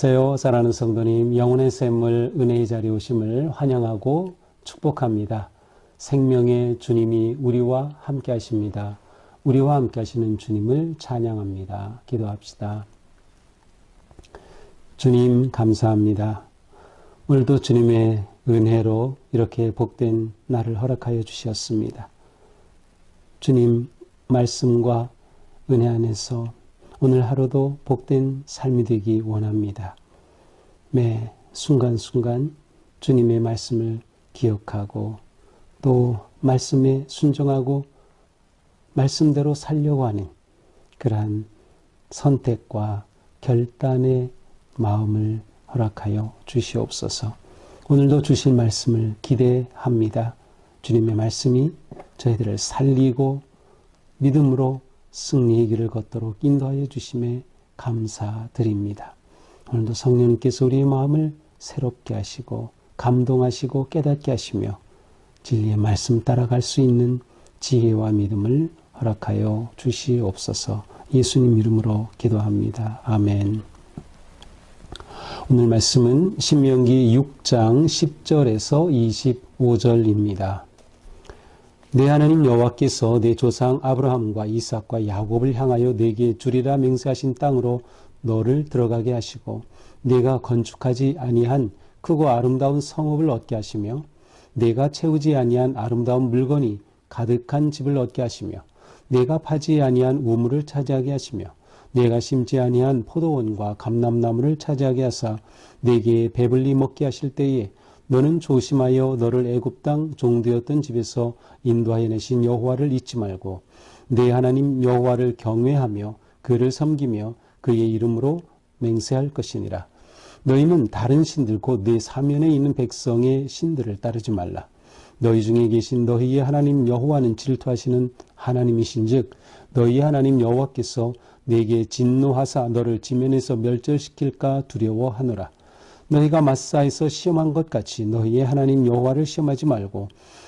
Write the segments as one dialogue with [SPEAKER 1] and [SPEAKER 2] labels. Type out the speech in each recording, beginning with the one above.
[SPEAKER 1] 안녕하세요. 사랑하는 성도님, 영혼의 샘물 은혜의 자리에 오심을 환영하고 축복합니다. 생명의 주님이 우리와 함께 하십니다. 우리와 함께 하시는 주님을 찬양합니다. 기도합시다. 주님 감사합니다. 오늘도 주님의 은혜로 이렇게 복된 날을 허락하여 주셨습니다. 주님 말씀과 은혜 안에서 오늘 하루도 복된 삶이 되기 원합니다. 매 순간순간 주님의 말씀을 기억하고 또 말씀에 순종하고 말씀대로 살려고 하는 그러한 선택과 결단의 마음을 허락하여 주시옵소서. 오늘도 주실 말씀을 기대합니다. 주님의 말씀이 저희들을 살리고 믿음으로 승리의 길을 걷도록 인도하여 주심에 감사드립니다. 오늘도 성령님께서 우리의 마음을 새롭게 하시고 감동하시고 깨닫게 하시며 진리의 말씀 따라갈 수 있는 지혜와 믿음을 허락하여 주시옵소서. 예수님 이름으로 기도합니다. 아멘. 오늘 말씀은 신명기 6장 10절에서 25절입니다. 내 하나님 여호와께서 내 조상 아브라함과 이삭과 야곱을 향하여 내게 주리라 맹세하신 땅으로 너를 들어가게 하시고 내가 건축하지 아니한 크고 아름다운 성읍을 얻게 하시며 내가 채우지 아니한 아름다운 물건이 가득한 집을 얻게 하시며 내가 파지 아니한 우물을 차지하게 하시며 내가 심지 아니한 포도원과 감람나무를 차지하게 하사 내게 배불리 먹게 하실 때에 너는 조심하여 너를 애굽 땅 종되었던 집에서 인도하여 내신 여호와를 잊지 말고 내 하나님 여호와를 경외하며 그를 섬기며 그의 이름으로 맹세할 것이니라. 너희는 다른 신들 곧 내 사면에 있는 백성의 신들을 따르지 말라. 너희 중에 계신 너희의 하나님 여호와는 질투하시는 하나님이신즉 너희 하나님 여호와께서 내게 진노하사 너를 지면에서 멸절시킬까 두려워하노라. 너희가 마사에서 시험한 것 같이 너희의 하나님 여호와를 시험하지 말고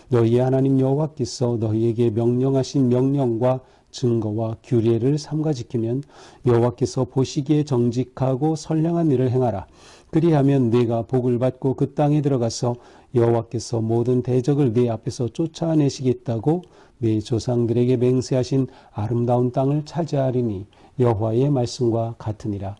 [SPEAKER 1] 너희의 하나님 여호와께서 너희에게 명령하신 명령과 증거와 규례를 삼가 지키면 여호와께서 보시기에 정직하고 선량한 일을 행하라. 그리하면 네가 복을 받고 그 땅에 들어가서 여호와께서 모든 대적을 네 앞에서 쫓아내시겠다고 네 조상들에게 맹세하신 아름다운 땅을 차지하리니 여호와의 말씀과 같으니라.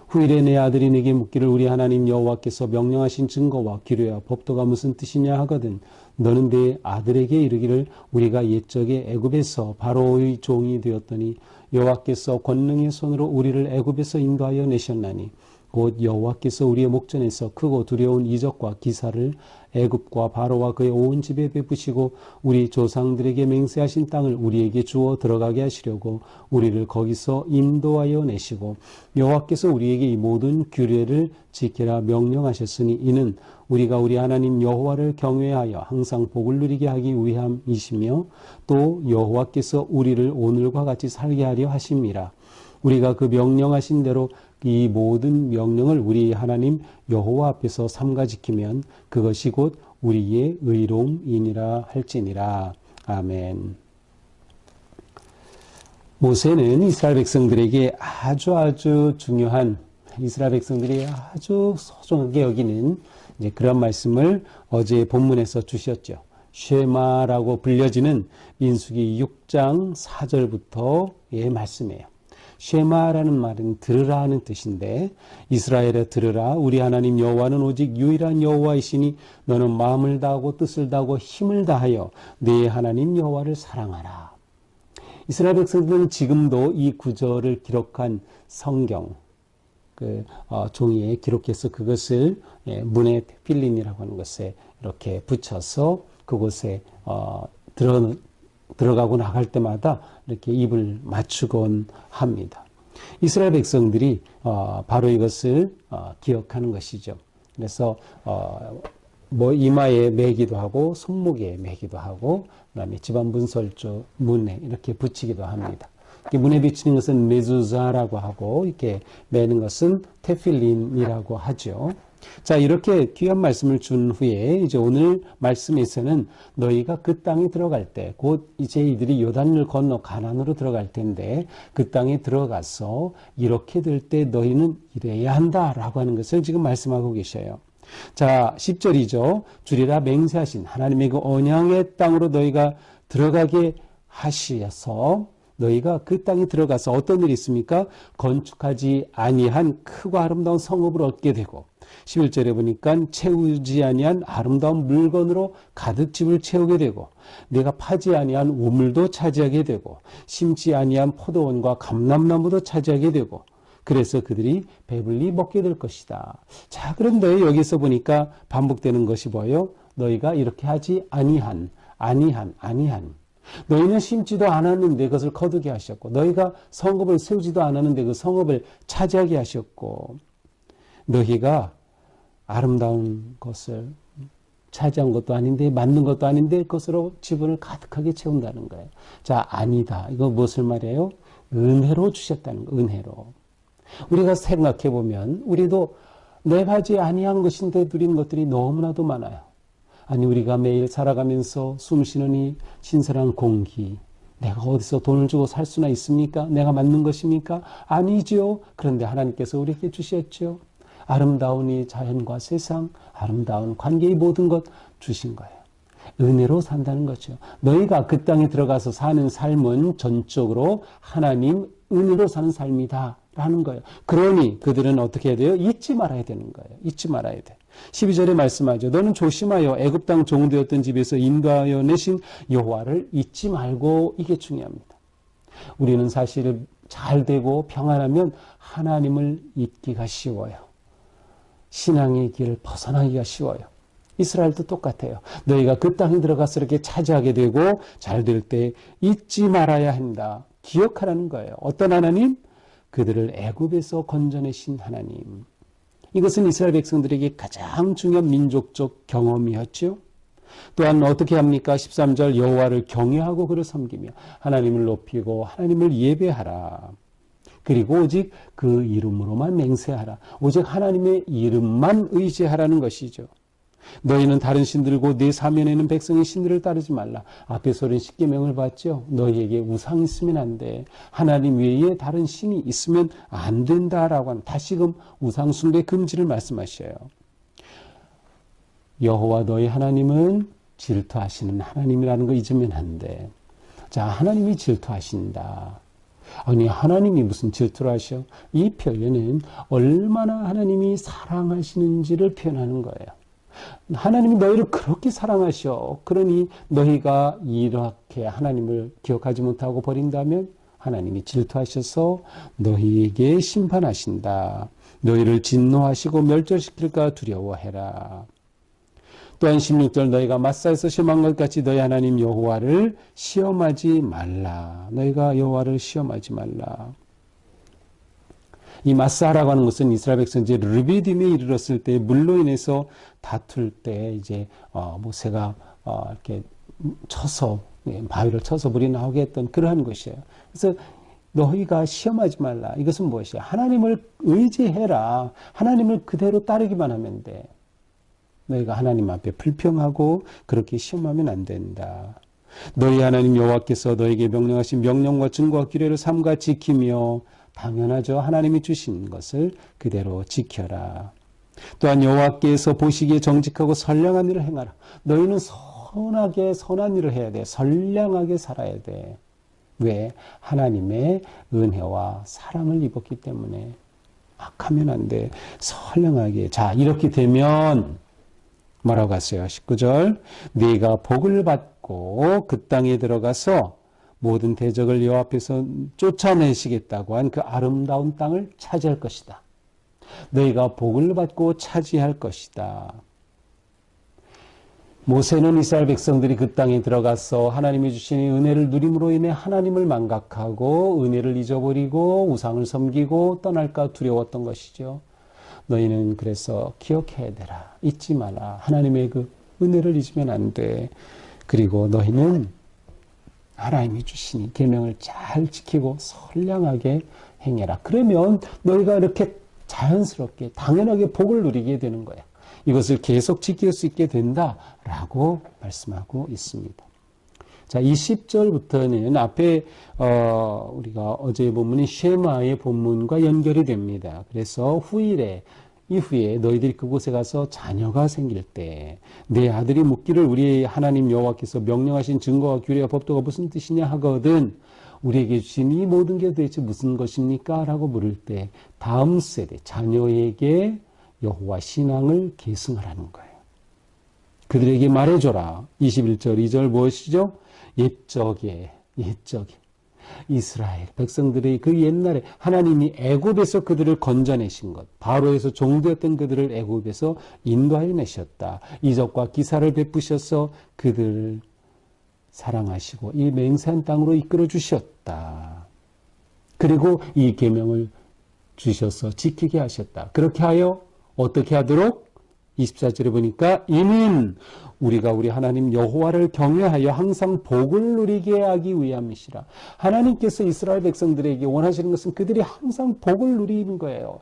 [SPEAKER 1] 후일에 내 아들이 내게 묻기를 우리 하나님 여호와께서 명령하신 증거와 규례와 법도가 무슨 뜻이냐 하거든 너는 내 아들에게 이르기를 우리가 옛적에 애굽에서 바로의 종이 되었더니 여호와께서 권능의 손으로 우리를 애굽에서 인도하여 내셨나니 곧 여호와께서 우리의 목전에서 크고 두려운 이적과 기사를 애굽과 바로와 그의 온 집에 베푸시고 우리 조상들에게 맹세하신 땅을 우리에게 주어 들어가게 하시려고 우리를 거기서 인도하여 내시고 여호와께서 우리에게 이 모든 규례를 지키라 명령하셨으니 이는 우리가 우리 하나님 여호와를 경외하여 항상 복을 누리게 하기 위함이시며 또 여호와께서 우리를 오늘과 같이 살게 하려 하심이라. 우리가 그 명령하신 대로 이 모든 명령을 우리 하나님 여호와 앞에서 삼가 지키면 그것이 곧 우리의 의로움이니라 할지니라. 아멘. 모세는 이스라엘 백성들에게 아주 중요한 이스라엘 백성들이 아주 소중하게 여기는 이제 그런 말씀을 어제 본문에서 주셨죠. 쉐마라고 불려지는 민수기 6장 4절부터의 말씀이에요. 쉐마라는 말은 들으라 하는 뜻인데 이스라엘에 들으라 우리 하나님 여호와는 오직 유일한 여호와이시니 너는 마음을 다하고 뜻을 다하고 힘을 다하여 네 하나님 여호와를 사랑하라. 이스라엘 백성들은 지금도 이 구절을 기록한 성경 종이에 기록해서 그것을 문에 테필린이라고 하는 것에 이렇게 붙여서 그곳에 들어가고 나갈 때마다 이렇게 입을 맞추곤 합니다. 이스라엘 백성들이 바로 이것을 기억하는 것이죠. 그래서 이마에 매기도 하고 손목에 매기도 하고 그다음에 집안 문설주 문에 이렇게 붙이기도 합니다. 문에 비치는 것은 메주자라고 하고 이렇게 매는 것은 테필린이라고 하죠. 자, 이렇게 귀한 말씀을 준 후에 이제 오늘 말씀에서는 너희가 그 땅에 들어갈 때, 곧 이제 이들이 요단을 건너 가나안으로 들어갈 텐데 그 땅에 들어가서 이렇게 될 때 너희는 이래야 한다라고 하는 것을 지금 말씀하고 계셔요. 자, 10절이죠. 주리라 맹세하신 하나님의 그 언약의 땅으로 너희가 들어가게 하시어서 너희가 그 땅에 들어가서 어떤 일이 있습니까? 건축하지 아니한 크고 아름다운 성읍을 얻게 되고 11절에 보니까 채우지 아니한 아름다운 물건으로 가득 집을 채우게 되고 내가 파지 아니한 우물도 차지하게 되고 심지 아니한 포도원과 감람나무도 차지하게 되고 그래서 그들이 배불리 먹게 될 것이다. 자, 그런데 여기서 보니까 반복되는 것이 뭐예요? 너희가 이렇게 하지 아니한. 너희는 심지도 않았는데 그것을 거두게 하셨고 너희가 성읍을 세우지도 않았는데 그 성읍을 차지하게 하셨고 너희가 아름다운 것을 차지한 것도 아닌데 만든 것도 아닌데 그것으로 지분을 가득하게 채운다는 거예요. 자, 아니다. 이거 무엇을 말해요? 은혜로 주셨다는 거. 은혜로. 우리가 생각해 보면 우리도 내 바지에 아니한 것인데 누리는 것들이 너무나도 많아요. 아니 우리가 매일 살아가면서 숨쉬는 이 신선한 공기 내가 어디서 돈을 주고 살 수나 있습니까? 내가 맞는 것입니까? 아니죠. 그런데 하나님께서 우리에게 주셨죠. 아름다운 이 자연과 세상, 아름다운 관계의 모든 것 주신 거예요. 은혜로 산다는 거죠. 너희가 그 땅에 들어가서 사는 삶은 전적으로 하나님 은혜로 사는 삶이다 라는 거예요. 그러니 그들은 어떻게 해야 돼요? 잊지 말아야 되는 거예요. 잊지 말아야 돼. 12절에 말씀하죠. 너는 조심하여 애굽 땅 종되었던 집에서 인도하여 내신 여호와를 잊지 말고. 이게 중요합니다. 우리는 사실 잘 되고 평안하면 하나님을 잊기가 쉬워요. 신앙의 길을 벗어나기가 쉬워요. 이스라엘도 똑같아요. 너희가 그 땅에 들어가서 이렇게 차지하게 되고 잘 될 때 잊지 말아야 한다. 기억하라는 거예요. 어떤 하나님? 그들을 애굽에서 건져내신 하나님. 이것은 이스라엘 백성들에게 가장 중요한 민족적 경험이었죠. 또한 어떻게 합니까? 13절 여호와를 경외하고 그를 섬기며 하나님을 높이고 하나님을 예배하라. 그리고 오직 그 이름으로만 맹세하라. 오직 하나님의 이름만 의지하라는 것이죠. 너희는 다른 신들고 내 사면에는 백성의 신들을 따르지 말라. 앞에서는 십계명을 봤죠. 너희에게 우상 있으면 안 돼. 하나님 외에 다른 신이 있으면 안 된다라고 하는 다시금 우상 숭배 금지를 말씀하셔요. 여호와 너희 하나님은 질투하시는 하나님이라는 거 잊으면 안 돼. 자, 하나님이 질투하신다. 아니 하나님이 무슨 질투를 하셔? 이 표현은 얼마나 하나님이 사랑하시는지를 표현하는 거예요. 하나님이 너희를 그렇게 사랑하셔. 그러니 너희가 이렇게 하나님을 기억하지 못하고 버린다면 하나님이 질투하셔서 너희에게 심판하신다. 너희를 진노하시고 멸절시킬까 두려워해라. 또한 16절 너희가 마사에서 시험한 것 같이 너희 하나님 여호와를 시험하지 말라. 너희가 여호와를 시험하지 말라. 이 마사라고 하는 것은 이스라엘 백성들이 르비딤에 이르렀을 때 물로 인해서 다툴 때 이제 모세가 이렇게 쳐서 바위를 쳐서 물이 나오게 했던 그러한 것이에요. 그래서 너희가 시험하지 말라. 이것은 무엇이야? 하나님을 의지해라. 하나님을 그대로 따르기만 하면 돼. 너희가 하나님 앞에 불평하고 그렇게 시험하면 안 된다. 너희 하나님 여호와께서 너희에게 명령하신 명령과 증거와 규례를 삼가 지키며 당연하죠. 하나님이 주신 것을 그대로 지켜라. 또한 여호와께서 보시기에 정직하고 선량한 일을 행하라. 너희는 선하게 선한 일을 해야 돼. 선량하게 살아야 돼. 왜? 하나님의 은혜와 사랑을 입었기 때문에. 악하면 안 돼. 선량하게. 자, 이렇게 되면 뭐라고 하세요? 19절 네가 복을 받고 그 땅에 들어가서 모든 대적을 여호와 앞에서 쫓아내시겠다고 한 그 아름다운 땅을 차지할 것이다. 너희가 복을 받고 차지할 것이다. 모세는 이스라엘 백성들이 그 땅에 들어가서 하나님이 주신 은혜를 누림으로 인해 하나님을 망각하고 은혜를 잊어버리고 우상을 섬기고 떠날까 두려웠던 것이죠. 너희는 그래서 기억해야 되라. 잊지 마라. 하나님의 그 은혜를 잊으면 안 돼. 그리고 너희는 하나님이 주신 이 계명을 잘 지키고 선량하게 행해라. 그러면 너희가 이렇게 자연스럽게 당연하게 복을 누리게 되는 거야. 이것을 계속 지킬 수 있게 된다라고 말씀하고 있습니다. 자, 20절부터는 앞에 우리가 어제 본문인 쉐마의 본문과 연결이 됩니다. 그래서 이후에 너희들이 그곳에 가서 자녀가 생길 때 내 아들이 묻기를 우리 하나님 여호와께서 명령하신 증거와 규례와 법도가 무슨 뜻이냐 하거든 우리에게 주신 이 모든 게 도대체 무슨 것입니까? 라고 물을 때 다음 세대 자녀에게 여호와 신앙을 계승하라는 거예요. 그들에게 말해줘라. 21절 2절 무엇이죠? 옛적에 이스라엘 백성들의 그 옛날에 하나님이 애굽에서 그들을 건져내신 것, 바로에서 종되었던 그들을 애굽에서 인도하여 내셨다. 이적과 기사를 베푸셔서 그들을 사랑하시고 이 맹세한 땅으로 이끌어 주셨다. 그리고 이 계명을 주셔서 지키게 하셨다. 그렇게 하여 어떻게 하도록? 24절에 보니까 이는 우리가 우리 하나님 여호와를 경외하여 항상 복을 누리게 하기 위함이시라. 하나님께서 이스라엘 백성들에게 원하시는 것은 그들이 항상 복을 누리는 거예요.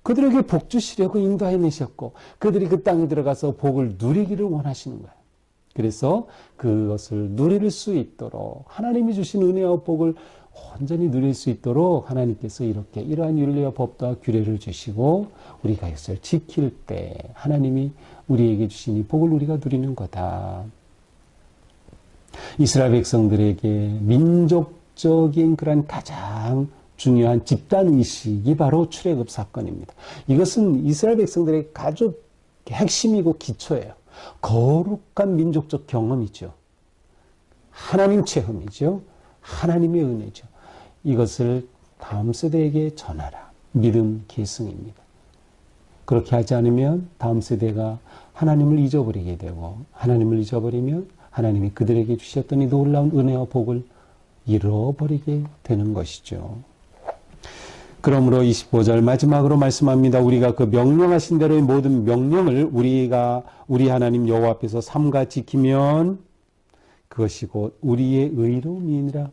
[SPEAKER 1] 그들에게 복 주시려고 인도해 내셨고 그들이 그 땅에 들어가서 복을 누리기를 원하시는 거예요. 그래서 그것을 누릴 수 있도록 하나님이 주신 은혜와 복을 온전히 누릴 수 있도록 하나님께서 이렇게 이러한 율례와 법도와 규례를 주시고 우리가 이것을 지킬 때 하나님이 우리에게 주신 이 복을 우리가 누리는 거다. 이스라엘 백성들에게 민족적인 그런 가장 중요한 집단의식이 바로 출애굽 사건입니다. 이것은 이스라엘 백성들의 가장 핵심이고 기초예요. 거룩한 민족적 경험이죠. 하나님 체험이죠. 하나님의 은혜죠. 이것을 다음 세대에게 전하라. 믿음 계승입니다. 그렇게 하지 않으면 다음 세대가 하나님을 잊어버리게 되고 하나님을 잊어버리면 하나님이 그들에게 주셨던 이 놀라운 은혜와 복을 잃어버리게 되는 것이죠. 그러므로 25절 마지막으로 말씀합니다. 우리가 그 명령하신 대로의 모든 명령을 우리 하나님 여호와 앞에서 삼가 지키면 그것이 곧 우리의 의로움이니라.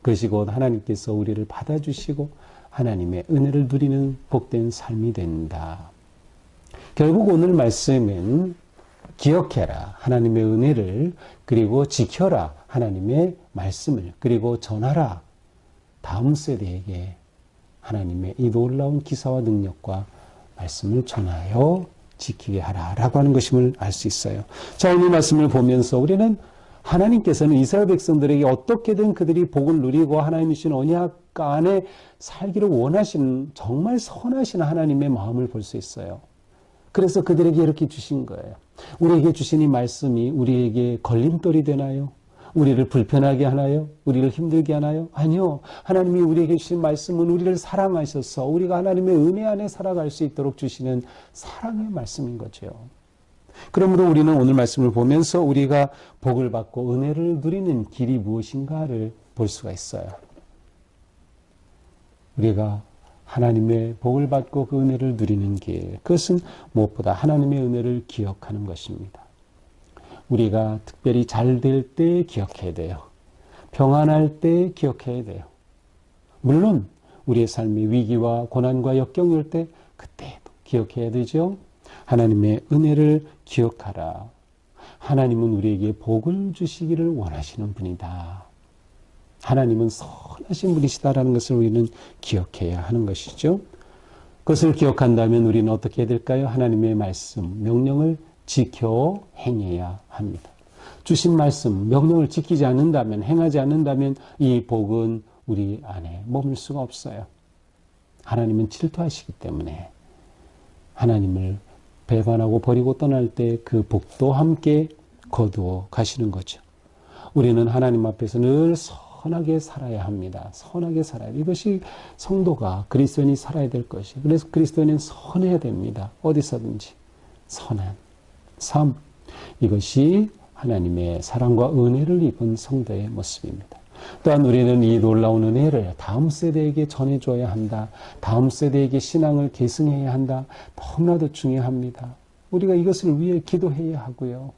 [SPEAKER 1] 그것이 곧 하나님께서 우리를 받아주시고 하나님의 은혜를 누리는 복된 삶이 된다. 결국 오늘 말씀은 기억해라. 하나님의 은혜를 그리고 지켜라. 하나님의 말씀을 그리고 전하라. 다음 세대에게 하나님의 이 놀라운 기사와 능력과 말씀을 전하여 지키게 하라라고 하는 것임을 알 수 있어요. 자, 오늘 말씀을 보면서 우리는 하나님께서는 이스라엘 백성들에게 어떻게든 그들이 복을 누리고 하나님이 주신 언약 안에 살기를 원하시는 정말 선하신 하나님의 마음을 볼 수 있어요. 그래서 그들에게 이렇게 주신 거예요. 우리에게 주신 이 말씀이 우리에게 걸림돌이 되나요? 우리를 불편하게 하나요? 우리를 힘들게 하나요? 아니요. 하나님이 우리에게 주신 말씀은 우리를 사랑하셔서 우리가 하나님의 은혜 안에 살아갈 수 있도록 주시는 사랑의 말씀인 거죠. 그러므로 우리는 오늘 말씀을 보면서 우리가 복을 받고 은혜를 누리는 길이 무엇인가를 볼 수가 있어요. 우리가 하나님의 복을 받고 그 은혜를 누리는 길, 그것은 무엇보다 하나님의 은혜를 기억하는 것입니다. 우리가 특별히 잘 될 때 기억해야 돼요. 평안할 때 기억해야 돼요. 물론 우리의 삶이 위기와 고난과 역경일 때 그때도 기억해야 되죠. 하나님의 은혜를 기억하라. 하나님은 우리에게 복을 주시기를 원하시는 분이다. 하나님은 선하신 분이시다라는 것을 우리는 기억해야 하는 것이죠. 그것을 기억한다면 우리는 어떻게 해야 될까요? 하나님의 말씀, 명령을 지켜 행해야 합니다. 주신 말씀, 명령을 지키지 않는다면, 행하지 않는다면 이 복은 우리 안에 머물 수가 없어요. 하나님은 질투하시기 때문에 하나님을 배반하고 버리고 떠날 때 그 복도 함께 거두어 가시는 거죠. 우리는 하나님 앞에서 늘 선하게 살아야 합니다. 선하게 살아야 돼요. 이것이 성도가 그리스도인이 살아야 될 것이에요. 그래서 그리스도인은 선해야 됩니다. 어디서든지 선한 삶, 이것이 하나님의 사랑과 은혜를 입은 성도의 모습입니다. 또한 우리는 이 놀라운 은혜를 다음 세대에게 전해줘야 한다. 다음 세대에게 신앙을 계승해야 한다. 너무나도 중요합니다. 우리가 이것을 위해 기도해야 하고요.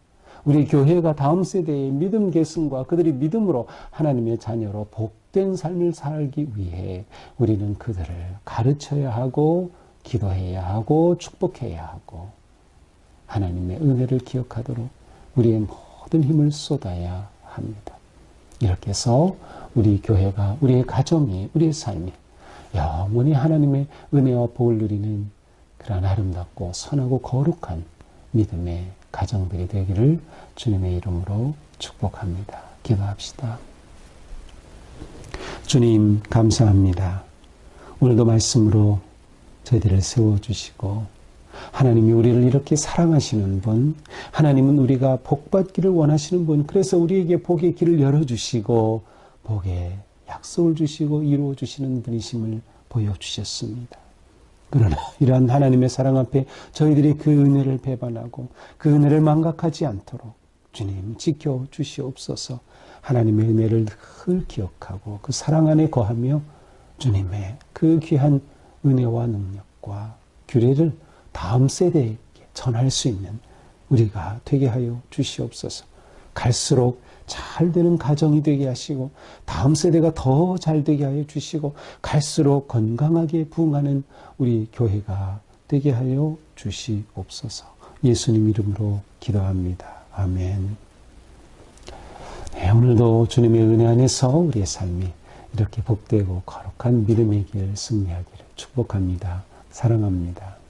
[SPEAKER 1] 우리 교회가 다음 세대의 믿음 계승과 그들이 믿음으로 하나님의 자녀로 복된 삶을 살기 위해 우리는 그들을 가르쳐야 하고 기도해야 하고 축복해야 하고 하나님의 은혜를 기억하도록 우리의 모든 힘을 쏟아야 합니다. 이렇게 해서 우리 교회가, 우리의 가정이, 우리의 삶이 영원히 하나님의 은혜와 복을 누리는 그러한 아름답고 선하고 거룩한 믿음의 가정들이 되기를 주님의 이름으로 축복합니다. 기도합시다. 주님 감사합니다. 오늘도 말씀으로 저희들을 세워주시고 하나님이 우리를 이렇게 사랑하시는 분, 하나님은 우리가 복받기를 원하시는 분, 그래서 우리에게 복의 길을 열어주시고 복의 약속을 주시고 이루어 주시는 분이심을 보여주셨습니다. 그러나 이러한 하나님의 사랑 앞에 저희들이 그 은혜를 배반하고 그 은혜를 망각하지 않도록 주님 지켜주시옵소서. 하나님의 은혜를 늘 기억하고 그 사랑 안에 거하며 주님의 그 귀한 은혜와 능력과 규례를 다음 세대에게 전할 수 있는 우리가 되게 하여 주시옵소서. 갈수록 잘 되는 가정이 되게 하시고 다음 세대가 더 잘 되게 하여 주시고 갈수록 건강하게 부흥하는 우리 교회가 되게 하여 주시옵소서. 예수님 이름으로 기도합니다. 아멘. 네, 오늘도 주님의 은혜 안에서 우리의 삶이 이렇게 복되고 거룩한 믿음의 길 승리하기를 축복합니다. 사랑합니다.